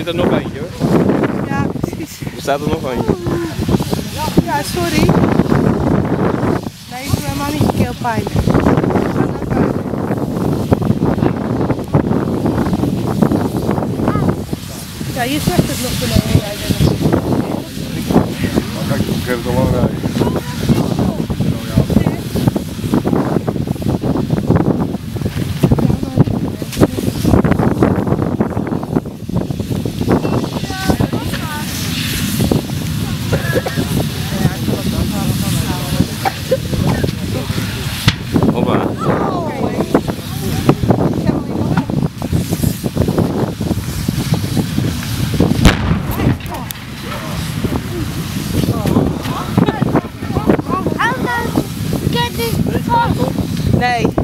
zit er nog eentje hoor. Ja, precies. Er staat er nog eentje. Ja, sorry. Nee, ik doe helemaal niet je keelpijn. Ja, je zegt het nog beneden. Maar kijk, ik heb het al lang rijden. Hoppa. Nee.